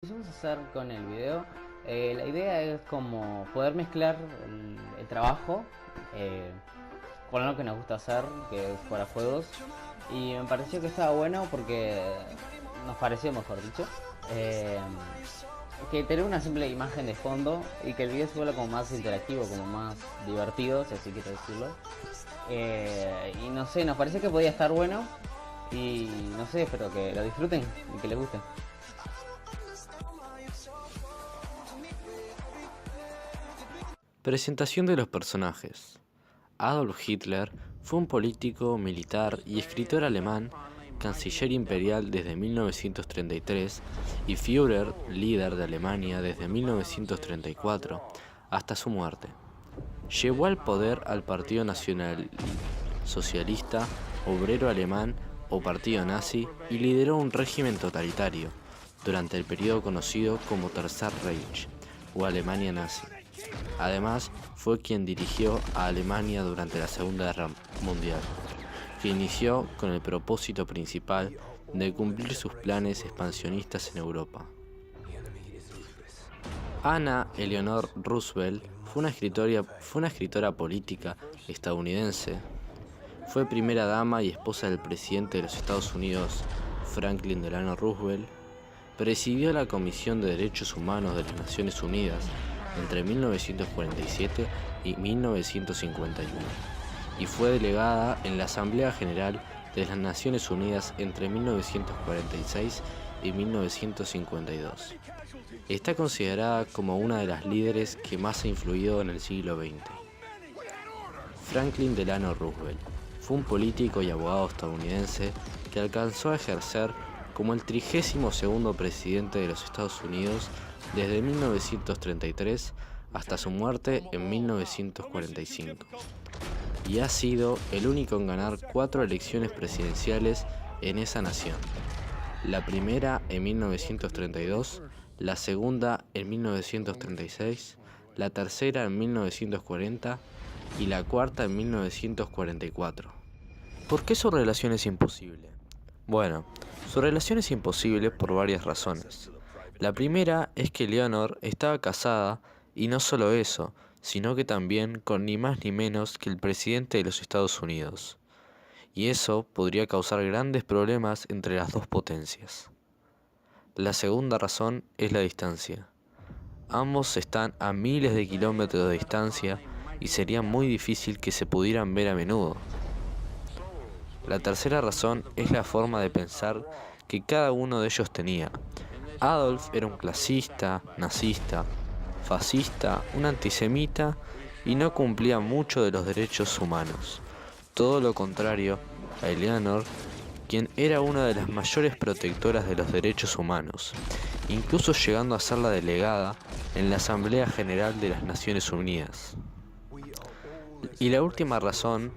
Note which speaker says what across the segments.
Speaker 1: Vamos a hacer con el video, la idea es como poder mezclar el trabajo eh, con algo que nos gusta hacer, que es jugar a juegos. Y me pareció que estaba bueno porque nos pareció, mejor dicho, eh, que tener una simple imagen de fondo y que el video se vuelva como más interactivo, como más divertido, si así quiero decirlo. Y no sé, nos pareció que podía estar bueno y no sé, espero que lo disfruten y que les guste.
Speaker 2: Presentación de los personajes. Adolf Hitler fue un político, militar y escritor alemán, canciller imperial desde 1933 y Führer, líder de Alemania desde 1934 hasta su muerte. Llevó al poder al Partido Nacional Socialista Obrero Alemán o Partido Nazi y lideró un régimen totalitario durante el periodo conocido como Tercer Reich o Alemania nazi. Además, fue quien dirigió a Alemania durante la Segunda Guerra Mundial, que inició con el propósito principal de cumplir sus planes expansionistas en Europa. Anna Eleanor Roosevelt fue una escritora política estadounidense. Fue primera dama y esposa del presidente de los Estados Unidos, Franklin Delano Roosevelt. Presidió la Comisión de Derechos Humanos de las Naciones Unidas entre 1947 y 1951 y fue delegada en la Asamblea General de las Naciones Unidas entre 1946 y 1952. Está considerada como una de las líderes que más ha influido en el siglo XX. Franklin Delano Roosevelt fue un político y abogado estadounidense que alcanzó a ejercer como el 32º presidente de los Estados Unidos desde 1933 hasta su muerte en 1945, y ha sido el único en ganar 4 elecciones presidenciales en esa nación. La primera en 1932, la segunda en 1936, la tercera en 1940 y la cuarta en 1944. ¿Por qué su relación es imposible? Bueno, su relación es imposible por varias razones. La primera es que Leonor estaba casada, y no solo eso, sino que también con ni más ni menos que el presidente de los Estados Unidos. Y eso podría causar grandes problemas entre las dos potencias. La segunda razón es la distancia. Ambos están a miles de kilómetros de distancia y sería muy difícil que se pudieran ver a menudo. La tercera razón es la forma de pensar que cada uno de ellos tenía. Adolf era un clasista, nazista, fascista, un antisemita y no cumplía mucho de los derechos humanos. Todo lo contrario a Eleanor, quien era una de las mayores protectoras de los derechos humanos, incluso llegando a ser la delegada en la Asamblea General de las Naciones Unidas. Y la última razón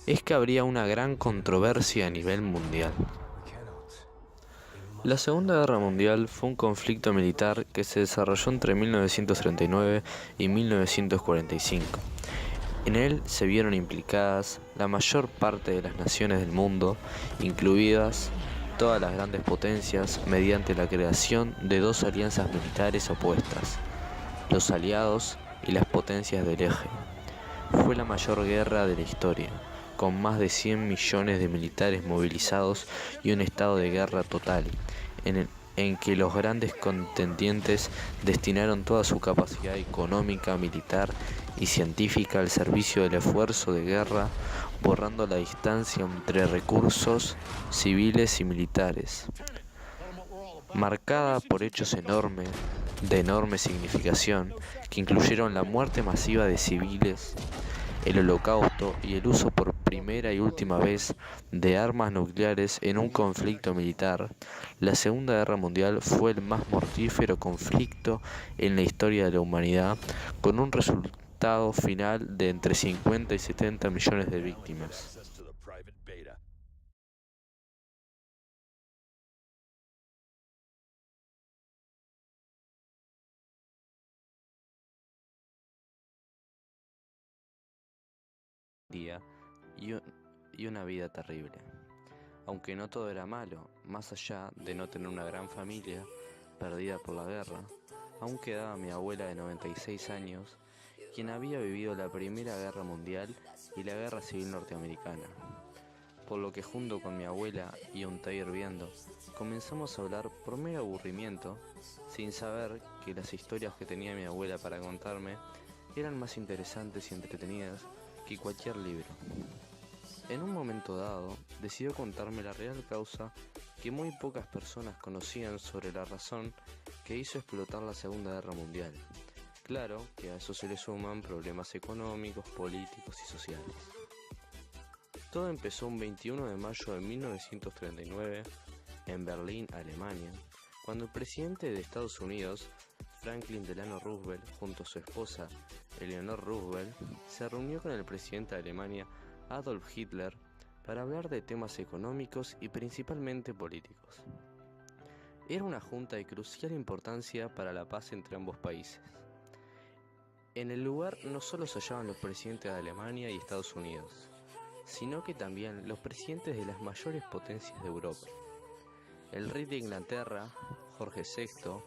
Speaker 2: es que habría una gran controversia a nivel mundial. La Segunda Guerra Mundial fue un conflicto militar que se desarrolló entre 1939 y 1945. En él se vieron implicadas la mayor parte de las naciones del mundo, incluidas todas las grandes potencias, mediante la creación de dos alianzas militares opuestas, los aliados y las potencias del eje. Fue la mayor guerra de la historia, con más de 100 millones de militares movilizados y un estado de guerra total, en que los grandes contendientes destinaron toda su capacidad económica, militar y científica al servicio del esfuerzo de guerra, borrando la distancia entre recursos civiles y militares, marcada por hechos de enorme significación, que incluyeron la muerte masiva de civiles, el holocausto y el uso por primera y última vez de armas nucleares en un conflicto militar. La Segunda Guerra Mundial fue el más mortífero conflicto en la historia de la humanidad, con un resultado final de entre 50 y 70 millones de víctimas. Día y, un- y una vida terrible. Aunque no todo era malo, más allá de no tener una gran familia, perdida por la guerra, aún quedaba mi abuela de 96 años, quien había vivido la Primera Guerra Mundial y la Guerra Civil Norteamericana. Por lo que junto con mi abuela y un té hirviendo, comenzamos a hablar por mero aburrimiento, sin saber que las historias que tenía mi abuela para contarme eran más interesantes y entretenidas que cualquier libro. En un momento dado, decidió contarme la real causa que muy pocas personas conocían sobre la razón que hizo explotar la Segunda Guerra Mundial. Claro que a eso se le suman problemas económicos, políticos y sociales. Todo empezó un 21 de mayo de 1939 en Berlín, Alemania, cuando el presidente de Estados Unidos, Franklin Delano Roosevelt, junto a su esposa Eleanor Roosevelt, se reunió con el presidente de Alemania, Adolf Hitler, para hablar de temas económicos y principalmente políticos. Era una junta de crucial importancia para la paz entre ambos países. En el lugar no solo se hallaban los presidentes de Alemania y Estados Unidos, sino que también los presidentes de las mayores potencias de Europa. El rey de Inglaterra, Jorge VI,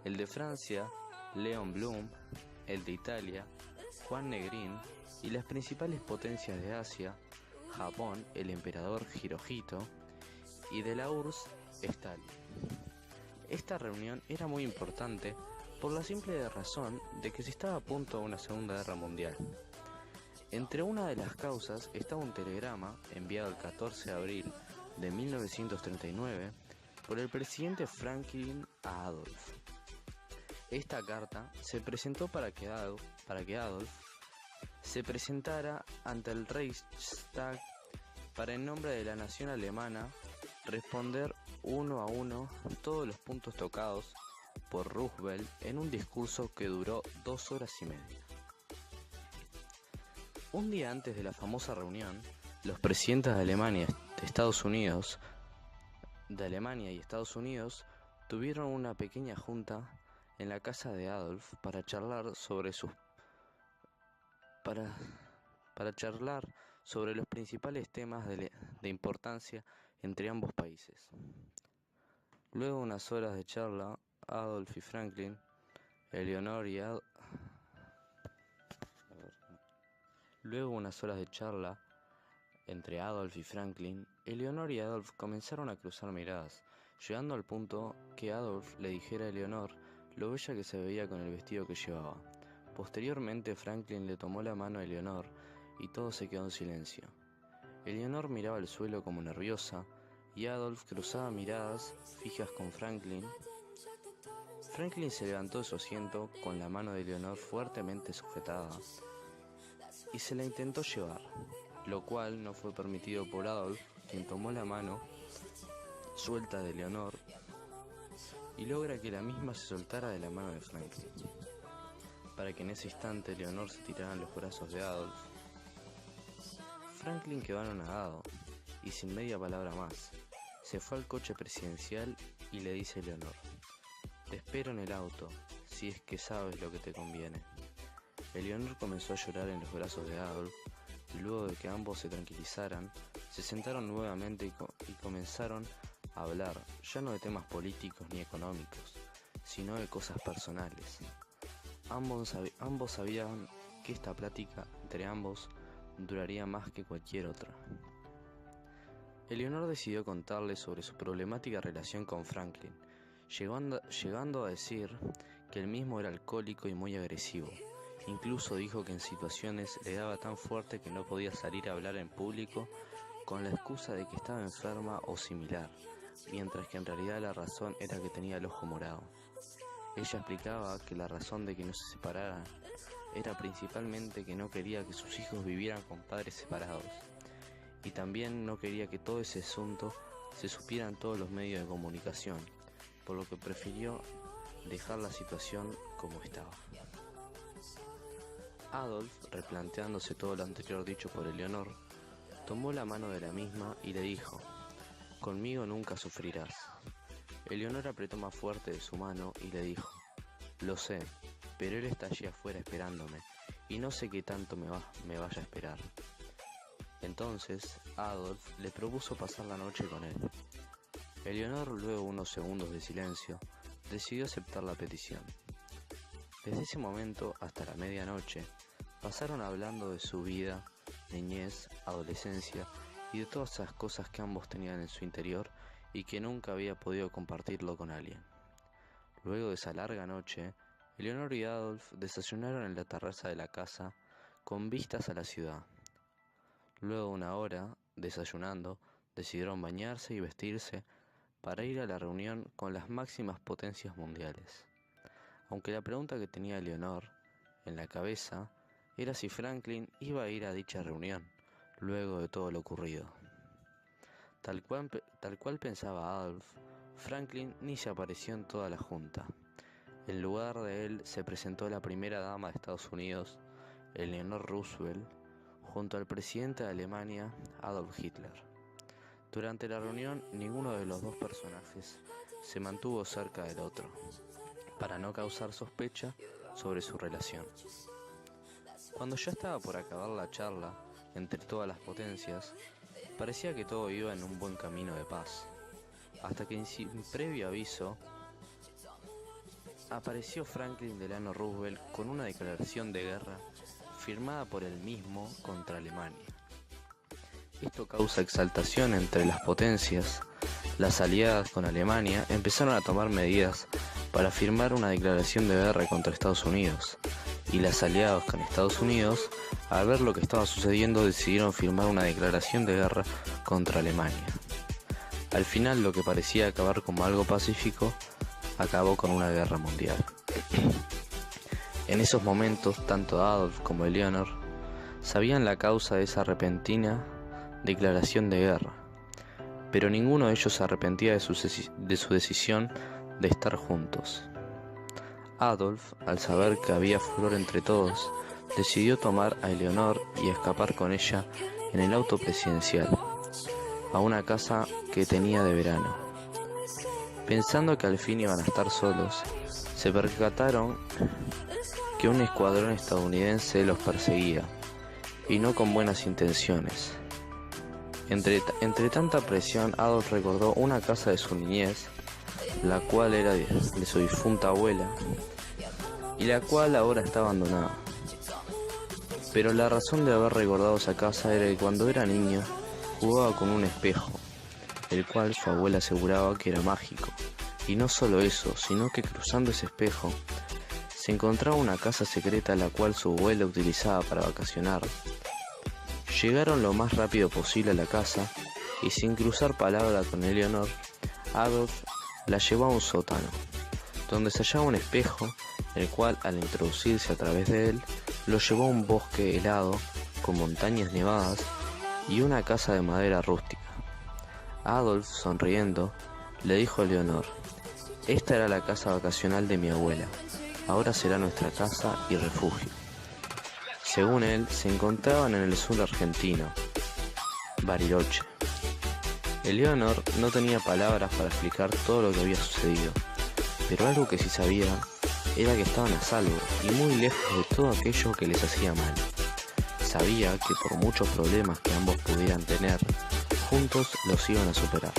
Speaker 2: el de Francia, Leon Blum, el de Italia, Juan Negrín, y las principales potencias de Asia, Japón, el emperador Hirohito, y de la URSS, Stalin. Esta reunión era muy importante por la simple razón de que se estaba a punto de una Segunda Guerra Mundial. Entre una de las causas estaba un telegrama enviado el 14 de abril de 1939 por el presidente Franklin a Adolf. Esta carta se presentó para que Adolf se presentara ante el Reichstag para, en nombre de la nación alemana, responder uno a uno todos los puntos tocados por Roosevelt en un discurso que duró 2 horas y media. Un día antes de la famosa reunión, los presidentes de Alemania y Estados Unidos tuvieron una pequeña junta en la casa de Adolf para charlar sobre los principales temas de importancia entre ambos países. Luego de unas horas de charla, Adolf y Franklin, entre Adolf y Franklin, Eleanor y Adolf comenzaron a cruzar miradas, llegando al punto que Adolf le dijera a Eleanor lo bella que se veía con el vestido que llevaba. Posteriormente, Franklin le tomó la mano a Eleanor y todo se quedó en silencio. Eleanor miraba al suelo como nerviosa y Adolf cruzaba miradas fijas con Franklin. Franklin se levantó de su asiento con la mano de Eleanor fuertemente sujetada y se la intentó llevar, lo cual no fue permitido por Adolf, quien tomó la mano suelta de Eleanor y logra que la misma se soltara de la mano de Franklin, para que en ese instante Eleanor se tirara en los brazos de Adolf. Franklin quedó anonadado y sin media palabra más, se fue al coche presidencial y le dice a Eleanor: «Te espero en el auto, si es que sabes lo que te conviene». Eleanor comenzó a llorar en los brazos de Adolf y luego de que ambos se tranquilizaran, se sentaron nuevamente y comenzaron a hablar, ya no de temas políticos ni económicos, sino de cosas personales. Ambos sabían que esta plática entre ambos duraría más que cualquier otra. Eleanor decidió contarle sobre su problemática relación con Franklin, llegando a decir que el mismo era alcohólico y muy agresivo. Incluso dijo que en situaciones le daba tan fuerte que no podía salir a hablar en público con la excusa de que estaba enferma o similar, mientras que en realidad la razón era que tenía el ojo morado. Ella explicaba que la razón de que no se separaran era principalmente que no quería que sus hijos vivieran con padres separados, y también no quería que todo ese asunto se supiera en todos los medios de comunicación, por lo que prefirió dejar la situación como estaba. Adolf, replanteándose todo lo anterior dicho por Eleanor, tomó la mano de la misma y le dijo: «Conmigo nunca sufrirás». Eleanor apretó más fuerte de su mano y le dijo: «Lo sé, pero él está allí afuera esperándome y no sé qué tanto me vaya a esperar». Entonces Adolf le propuso pasar la noche con él. Eleanor, luego de unos segundos de silencio, decidió aceptar la petición. Desde ese momento hasta la medianoche, pasaron hablando de su vida, niñez, adolescencia y de todas esas cosas que ambos tenían en su interior y que nunca había podido compartirlo con alguien. Luego de esa larga noche, Eleonor y Adolf desayunaron en la terraza de la casa con vistas a la ciudad. Luego de una hora, desayunando, decidieron bañarse y vestirse para ir a la reunión con las máximas potencias mundiales. Aunque la pregunta que tenía Eleonor en la cabeza era si Franklin iba a ir a dicha reunión, luego de todo lo ocurrido. Tal cual pensaba Adolf, Franklin ni se apareció en toda la junta. En lugar de él se presentó la primera dama de Estados Unidos, Eleanor Roosevelt, junto al presidente de Alemania, Adolf Hitler. Durante la reunión, ninguno de los dos personajes se mantuvo cerca del otro, para no causar sospecha sobre su relación. Cuando ya estaba por acabar la charla entre todas las potencias, parecía que todo iba en un buen camino de paz, hasta que sin previo aviso apareció Franklin Delano Roosevelt con una declaración de guerra firmada por él mismo contra Alemania. Esto causa exaltación entre las potencias. Las aliadas con Alemania empezaron a tomar medidas para firmar una declaración de guerra contra Estados Unidos, y las aliadas con Estados Unidos, al ver lo que estaba sucediendo, decidieron firmar una declaración de guerra contra Alemania. Al final, lo que parecía acabar como algo pacífico, acabó con una guerra mundial. En esos momentos, tanto Adolf como Eleanor sabían la causa de esa repentina declaración de guerra, pero ninguno de ellos se arrepentía de su decisión de estar juntos. Adolf, al saber que había furor entre todos, decidió tomar a Eleanor y escapar con ella en el auto presidencial, a una casa que tenía de verano. Pensando que al fin iban a estar solos, se percataron que un escuadrón estadounidense los perseguía, y no con buenas intenciones. Entre tanta presión, Adolf recordó una casa de su niñez, la cual era de su difunta abuela, y la cual ahora está abandonada. Pero la razón de haber recordado esa casa era que cuando era niño jugaba con un espejo, el cual su abuela aseguraba que era mágico. Y no solo eso, sino que cruzando ese espejo se encontraba una casa secreta la cual su abuela utilizaba para vacacionar. Llegaron lo más rápido posible a la casa y, sin cruzar palabra con Eleanor, Adolf la llevó a un sótano, donde se hallaba un espejo, el cual, al introducirse a través de él, lo llevó a un bosque helado con montañas nevadas y una casa de madera rústica. Adolf, sonriendo, le dijo a Eleanor: «Esta era la casa vacacional de mi abuela, ahora será nuestra casa y refugio». Según él, se encontraban en el sur argentino, Bariloche. Eleanor no tenía palabras para explicar todo lo que había sucedido, pero algo que sí sabía era que estaban a salvo y muy lejos de todo aquello que les hacía mal. Sabía que por muchos problemas que ambos pudieran tener, juntos los iban a superar.